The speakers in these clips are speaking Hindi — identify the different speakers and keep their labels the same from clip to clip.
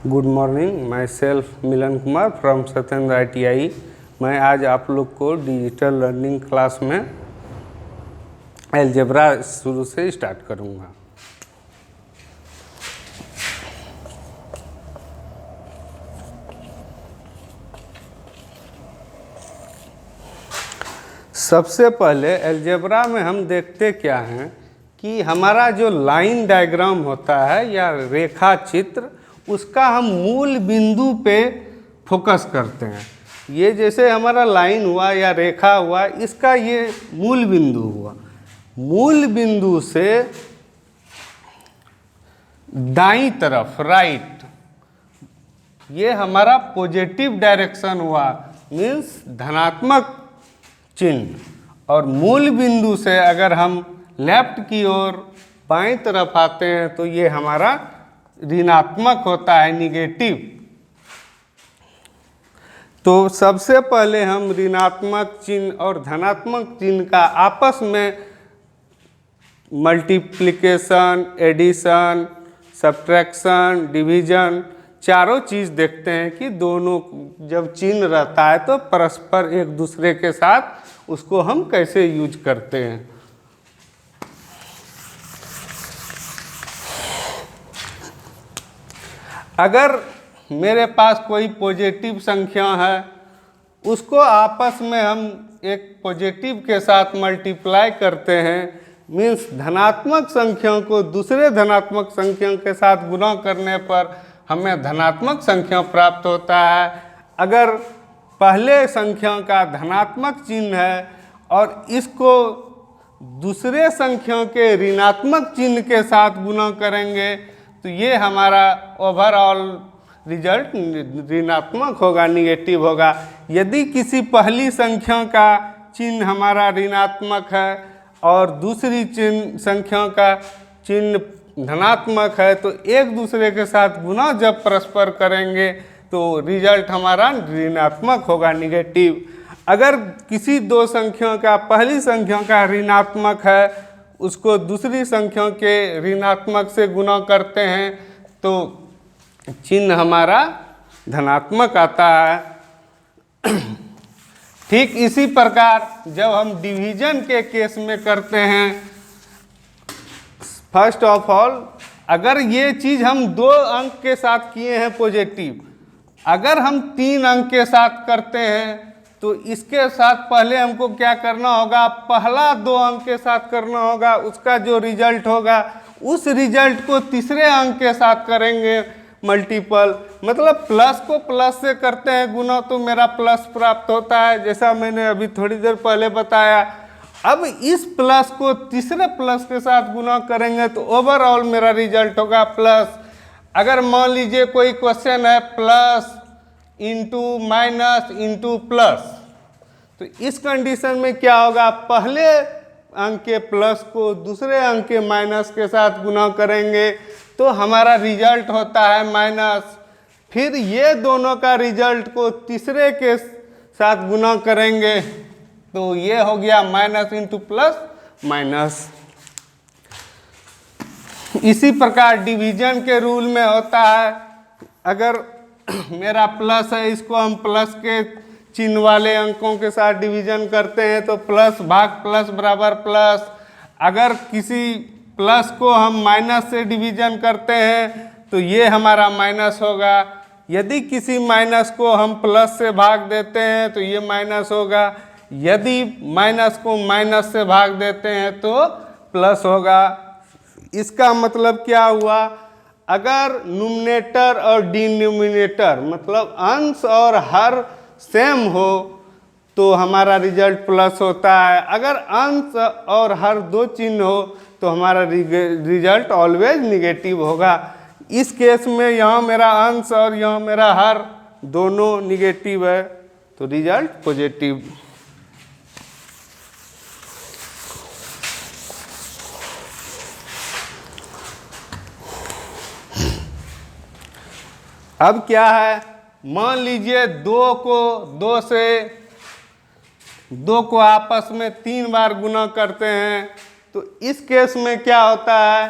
Speaker 1: Good morning, my self Milan Kumar from Satyendra ITI। मैं आज आप लोग को डिजिटल लर्निंग क्लास में अलजेब्रा शुरू से स्टार्ट करूँगा। सबसे पहले अलजेब्रा में हम देखते क्या हैं कि हमारा जो लाइन डायग्राम होता है या रेखा चित्र, उसका हम मूल बिंदु पे फोकस करते हैं। ये जैसे हमारा लाइन हुआ या रेखा हुआ, इसका ये मूल बिंदु हुआ। मूल बिंदु से दाईं तरफ राइट, ये हमारा पॉजिटिव डायरेक्शन हुआ, मीन्स धनात्मक चिन्ह। और मूल बिंदु से अगर हम लेफ्ट की ओर बाईं तरफ आते हैं तो ये हमारा ऋणात्मक होता है, निगेटिव। तो सबसे पहले हम ऋणात्मक चिन्ह और धनात्मक चिन्ह का आपस में मल्टीप्लिकेशन, एडिशन, सब्ट्रैक्शन, डिवीजन, चारों चीज़ देखते हैं कि दोनों जब चिन्ह रहता है तो परस्पर एक दूसरे के साथ उसको हम कैसे यूज करते हैं। अगर मेरे पास कोई पॉजिटिव संख्या है, उसको आपस में हम एक पॉजिटिव के साथ मल्टीप्लाई करते हैं, मीन्स धनात्मक संख्याओं को दूसरे धनात्मक संख्याओं के साथ गुणा करने पर हमें धनात्मक संख्या प्राप्त होता है। अगर पहले संख्या का धनात्मक चिन्ह है और इसको दूसरे संख्या के ऋणात्मक चिन्ह के साथ गुणा करेंगे तो ये हमारा ओवरऑल रिजल्ट ऋणात्मक होगा, निगेटिव होगा। यदि किसी पहली संख्या का चिन्ह हमारा ऋणात्मक है और दूसरी संख्या का चिन्ह धनात्मक है तो एक दूसरे के साथ गुणा जब परस्पर करेंगे तो रिजल्ट हमारा ऋणात्मक होगा, निगेटिव। अगर किसी दो संख्या का पहली संख्या का ऋणात्मक है, उसको दूसरी संख्या के ऋणात्मक से गुणा करते हैं तो चिन्ह हमारा धनात्मक आता है। ठीक इसी प्रकार जब हम डिवीजन के केस में करते हैं, फर्स्ट ऑफ ऑल अगर ये चीज़ हम 2 अंक के साथ किए हैं पॉजिटिव, अगर हम 3 अंक के साथ करते हैं तो इसके साथ पहले हमको क्या करना होगा, पहला 2 अंक के साथ करना होगा, उसका जो रिजल्ट होगा उस रिजल्ट को तीसरे अंक के साथ करेंगे मल्टीपल। मतलब प्लस को प्लस से करते हैं गुना तो मेरा प्लस प्राप्त होता है, जैसा मैंने अभी थोड़ी देर पहले बताया। अब इस प्लस को तीसरे प्लस के साथ गुना करेंगे तो ओवरऑल मेरा रिजल्ट होगा प्लस। अगर मान लीजिए कोई क्वेश्चन है plus into minus into plus, तो इस कंडीशन में क्या होगा, पहले अंक के प्लस को दूसरे अंक के माइनस के साथ गुना करेंगे तो हमारा रिजल्ट होता है माइनस। फिर ये दोनों का रिजल्ट को तीसरे के साथ गुना करेंगे तो ये हो गया माइनस इंटू प्लस माइनस। इसी प्रकार डिवीजन के रूल में होता है, अगर मेरा प्लस है, इसको हम प्लस के चिन्ह वाले अंकों के साथ डिवीजन करते हैं तो प्लस भाग प्लस बराबर प्लस। अगर किसी प्लस को हम माइनस से डिवीजन करते हैं तो ये हमारा माइनस होगा। यदि किसी माइनस को हम प्लस से भाग देते हैं तो ये माइनस होगा। यदि माइनस को माइनस से भाग देते हैं तो प्लस होगा। इसका मतलब क्या हुआ, अगर न्यूमरेटर और डिनोमिनेटर मतलब अंश और हर सेम हो तो हमारा रिजल्ट प्लस होता है। अगर अंश और हर 2 चिन्ह हो तो हमारा रिजल्ट ऑलवेज निगेटिव होगा। इस केस में यहाँ मेरा अंश और यहाँ मेरा हर दोनों निगेटिव है तो रिजल्ट पॉजिटिव। अब क्या है, मान लीजिए 2 को आपस में 3 बार गुना करते हैं तो इस केस में क्या होता है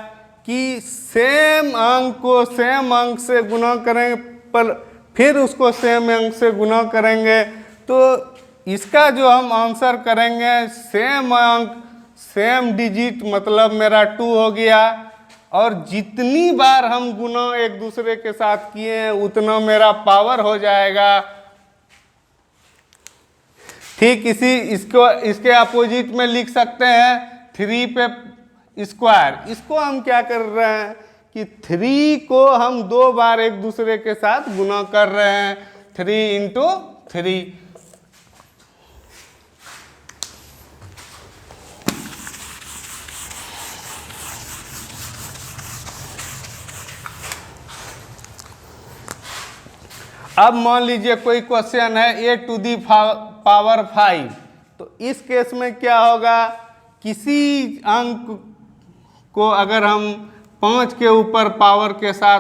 Speaker 1: कि सेम अंक को सेम अंक से गुना करेंगे पर फिर उसको सेम अंक से गुना करेंगे, तो इसका जो हम आंसर करेंगे सेम अंक सेम डिजिट, मतलब मेरा 2 हो गया। और जितनी बार हम गुना एक दूसरे के साथ किए हैं उतना मेरा पावर हो जाएगा। ठीक इसके अपोजिट में लिख सकते हैं 3 पे स्क्वायर। इसको हम क्या कर रहे हैं कि 3 को हम 2 बार एक दूसरे के साथ गुना कर रहे हैं, 3 इंटू 3। अब मान लीजिए कोई क्वेश्चन है a टू दी पावर 5, तो इस केस में क्या होगा, किसी अंक को अगर हम 5 के ऊपर पावर के साथ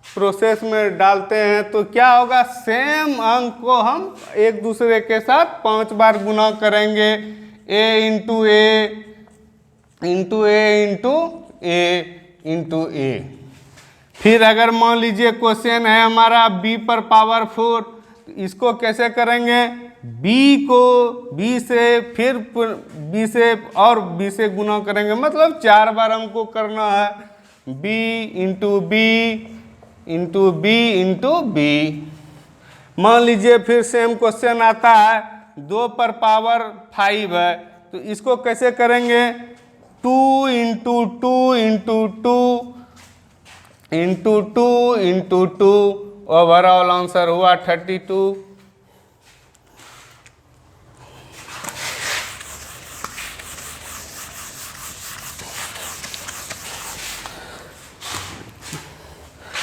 Speaker 1: प्रोसेस में डालते हैं तो क्या होगा, सेम अंक को हम एक दूसरे के साथ 5 बार गुना करेंगे, a into A into A into A into A. फिर अगर मान लीजिए क्वेश्चन है हमारा b पर पावर 4, तो इसको कैसे करेंगे, b को b से फिर b से और b से गुना करेंगे, मतलब 4 बार हमको करना है, b into B into B into B. मान लीजिए फिर सेम क्वेश्चन आता है 2 पर पावर 5 है, तो इसको कैसे करेंगे, 2 into 2 into 2 into 2 into 2, overall answer हुआ 32।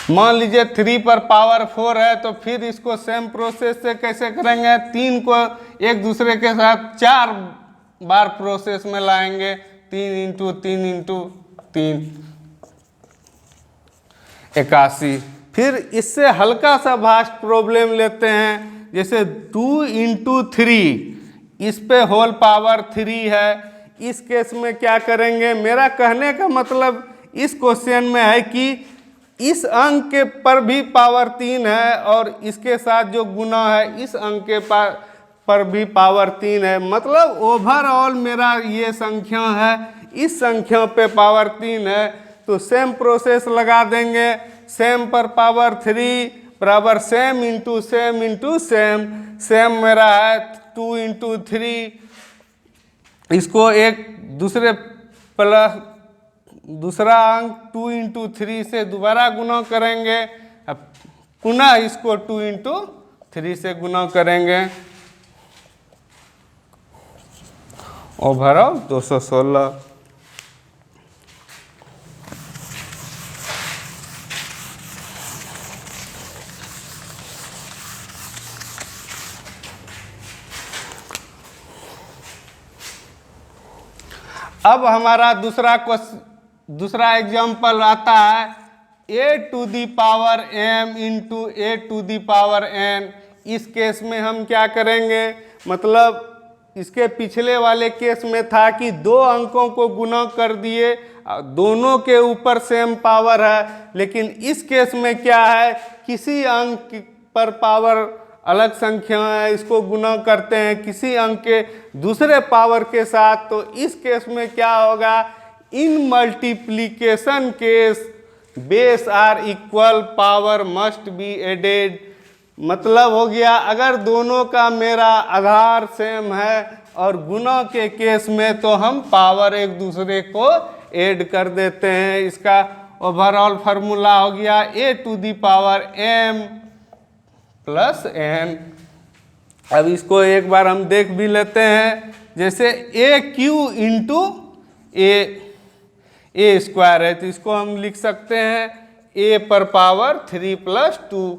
Speaker 1: मान लीजिए 3 पर पावर 4 है, तो फिर इसको सेम प्रोसेस से कैसे करेंगे, 3 को एक दूसरे के साथ 4 बार प्रोसेस में लाएंगे, 3 इंटू 3 इंटू 3, 81। फिर इससे हल्का सा भास्ट प्रॉब्लम लेते हैं, जैसे 2 इंटू 3, इस पे होल पावर 3 है। इस केस में क्या करेंगे, मेरा कहने का मतलब इस क्वेश्चन में है कि इस अंक के पर भी पावर 3 है और इसके साथ जो गुना है इस अंक के पर भी पावर 3 है, मतलब ओवरऑल मेरा ये संख्या है, इस संख्या पे पावर 3 है। तो सेम प्रोसेस लगा देंगे, सेम पर पावर 3 बराबर same into same into same. Same मेरा है 2 इंटू 3, इसको एक दूसरे प्लस दूसरा अंक 2 इंटू 3 से दोबारा गुना करेंगे, अब पुनः इसको 2 इंटू 3 से गुना करेंगे, ओवरऑल 216। अब हमारा दूसरा एग्जाम्पल आता है a to the power m into a to the power n। इस केस में हम क्या करेंगे, मतलब इसके पिछले वाले केस में था कि 2 अंकों को गुना कर दिए, दोनों के ऊपर सेम पावर है, लेकिन इस केस में क्या है, किसी अंक पर पावर अलग संख्या है, इसको गुना करते हैं किसी अंक के दूसरे पावर के साथ। तो इस केस में क्या होगा, in multiplication case base are equal power must be added, मतलब हो गया अगर दोनों का मेरा आधार सेम है और गुना के केस में तो हम पावर एक दूसरे को ऐड कर देते हैं। इसका ओवरऑल फार्मूला हो गया a to the power m plus n। अब इसको एक बार हम देख भी लेते हैं, जैसे a Q into A square है, तो इसको हम लिख सकते हैं a पर पावर 3 प्लस 2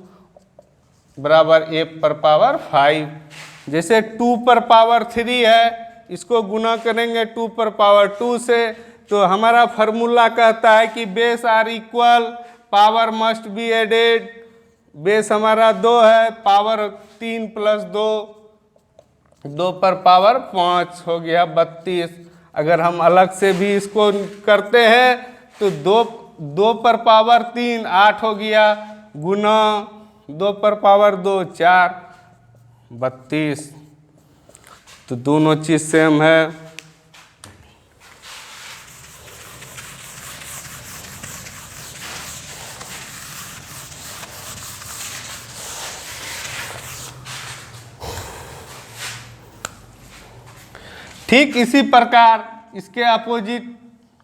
Speaker 1: बराबर a पर पावर 5। जैसे 2 पर पावर 3 है, इसको गुना करेंगे 2 पर पावर 2 से, तो हमारा फार्मूला कहता है कि base are equal power must be added. Base हमारा 2 है, पावर 3 प्लस 2 पर पावर 5 हो गया 32। अगर हम अलग से भी इसको करते हैं तो 2 पर पावर 3 8 हो गया, गुना 2 पर पावर 2 4 32। तो दोनों चीज सेम है। ठीक इसी प्रकार इसके अपोजिट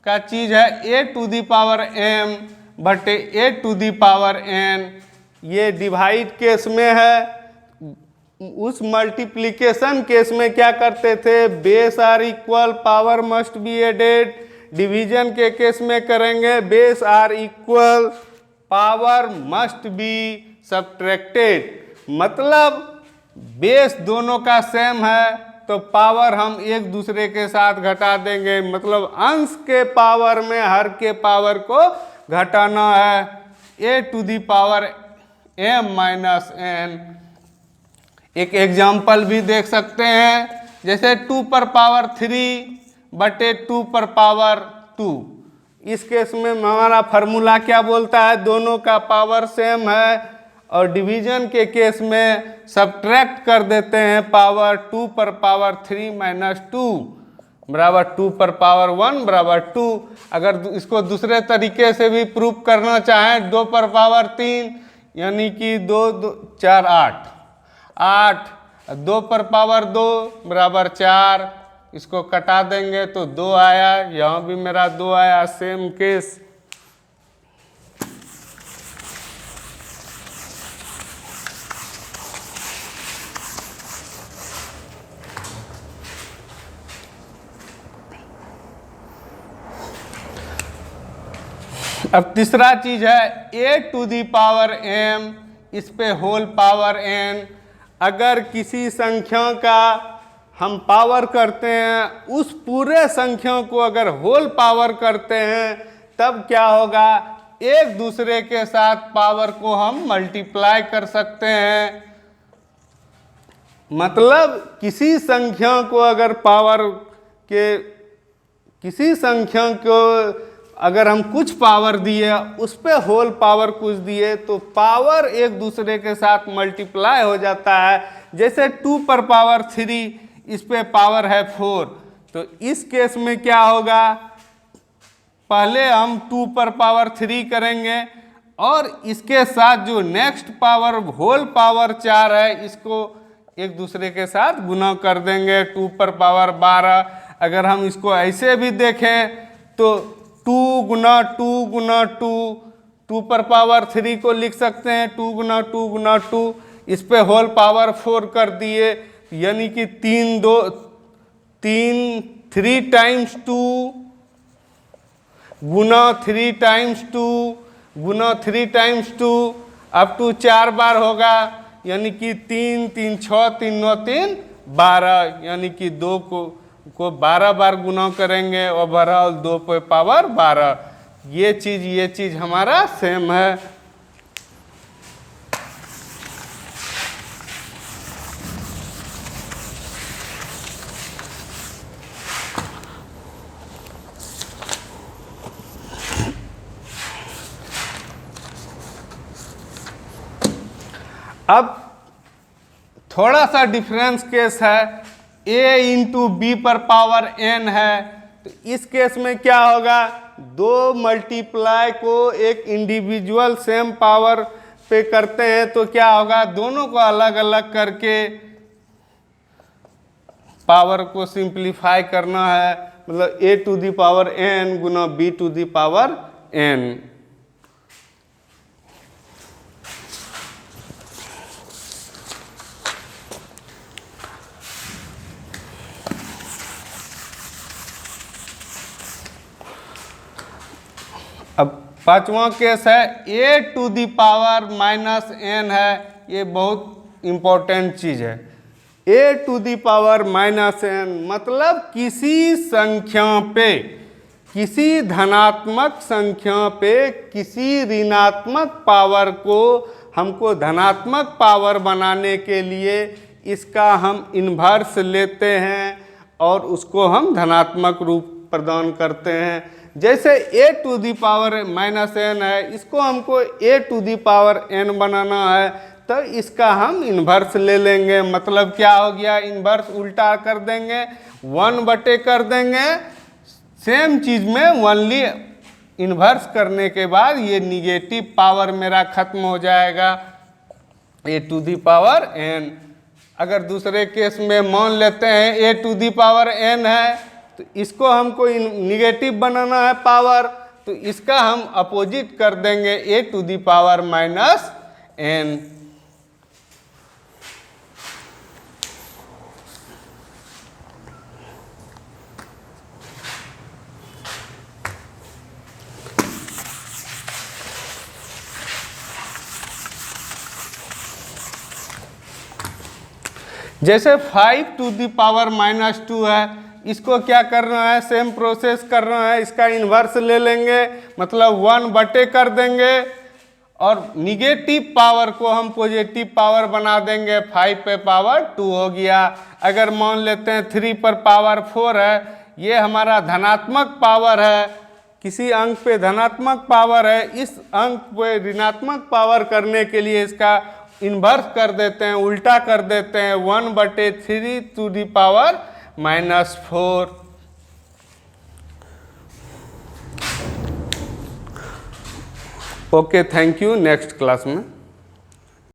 Speaker 1: का चीज है a⁴m बटे a⁴n। ये डिवाइड केस में है। उस मल्टीप्लिकेशन केस में क्या करते थे, base are equal, power must be added. Division के केस में करेंगे base are equal, power must be subtracted. मतलब बेस दोनों का सेम है तो पावर हम एक दूसरे के साथ घटा देंगे। मतलब अंश के पावर में हर के पावर को घटाना है। a⁴m-n। एक एग्जाम्पल भी देख सकते हैं, जैसे 2 पर पावर 3 बटे 2 पर पावर 2। इस केस में हमारा फार्मूला क्या बोलता है, दोनों का पावर सेम है। और डिवीजन के केस में सब्ट्रैक्ट कर देते हैं पावर। 2 पर पावर 3 माइनस 2 बराबर 2 पर पावर 1 बराबर 2। अगर इसको दूसरे तरीके से भी प्रूफ करना चाहें, 2 पर पावर 3 यानी कि 2 2 4 8 8, 2 पर पावर 2 बराबर 4। इसको कटा देंगे तो 2 आया, यहाँ भी मेरा 2 आया, सेम केस। अब तीसरा चीज है a⁴m, इस पे होल पावर n। अगर किसी संख्या का हम पावर करते हैं, उस पूरे संख्या को अगर होल पावर करते हैं, तब क्या होगा, एक दूसरे के साथ पावर को हम मल्टीप्लाई कर सकते हैं। मतलब किसी संख्या को अगर पावर के, किसी संख्या को अगर हम कुछ पावर दिए, उस पे होल पावर कुछ दिए, तो पावर एक दूसरे के साथ मल्टीप्लाई हो जाता है। जैसे 2 पर पावर 3, इस पे पावर है 4। तो इस केस में क्या होगा, पहले हम 2 पर पावर 3 करेंगे और इसके साथ जो नेक्स्ट पावर होल पावर 4 है, इसको एक दूसरे के साथ गुना कर देंगे। 2 पर पावर 12। अगर हम इसको ऐसे भी देखें तो 2 गुना 2 गुना 2, 2 पर पावर 3 को लिख सकते हैं 2 गुना 2 गुना 2। इस पे होल पावर 4 कर दिए, यानी कि 3 टाइम्स 2 गुना 3 टाइम्स 2 गुना 3 टाइम्स 2 अप टू 4 बार होगा, यानी कि 3 3 6 3 9 3 12, यानी कि 2 को 12 बार गुना करेंगे, ओवरऑल 2 पे पावर 12। ये चीज हमारा सेम है। अब थोड़ा सा डिफरेंस केस है, a इंटू बी पर पावर n है। तो इस केस में क्या होगा, 2 मल्टीप्लाई को एक इंडिविजुअल सेम पावर पे करते हैं तो क्या होगा, दोनों को अलग अलग करके पावर को सिंप्लीफाई करना है। मतलब a⁴n गुना b⁴n। अब पांचवा केस है a⁻n है। ये बहुत इंपॉर्टेंट चीज है। a⁻n मतलब किसी संख्या पे, किसी धनात्मक संख्या पे किसी ऋणात्मक पावर को हमको धनात्मक पावर बनाने के लिए इसका हम इन्वर्स लेते हैं और उसको हम धनात्मक रूप प्रदान करते हैं। जैसे a to the power minus n है, इसको हमको a to the power n बनाना है, तो इसका हम इन्वर्स ले लेंगे। मतलब क्या हो गया, इन्वर्स उल्टा कर देंगे, 1/, कर देंगे। सेम चीज़ में ओनली इन्वर्स करने के बाद ये निगेटिव पावर मेरा खत्म हो जाएगा, a to the power n। अगर दूसरे केस में मान लेते हैं a to the power n है, तो इसको हमको निगेटिव बनाना है पावर, तो इसका हम अपोजिट कर देंगे a to the power minus n। जैसे 5 टू दी पावर माइनस 2 है, इसको क्या करना है, सेम प्रोसेस करना है, इसका इन्वर्स ले लेंगे, मतलब 1/, कर देंगे और निगेटिव पावर को हम पॉजिटिव पावर बना देंगे, 5 पे पावर 2 हो गया। अगर मान लेते हैं 3 पर पावर 4 है, ये हमारा धनात्मक पावर है, किसी अंक पे धनात्मक पावर है, इस अंक पे ऋणात्मक पावर करने के लिए इसका इन्वर्स कर देते हैं, उल्टा कर देते हैं, 1/3 to the power minus 4। Okay, thank you. Next class में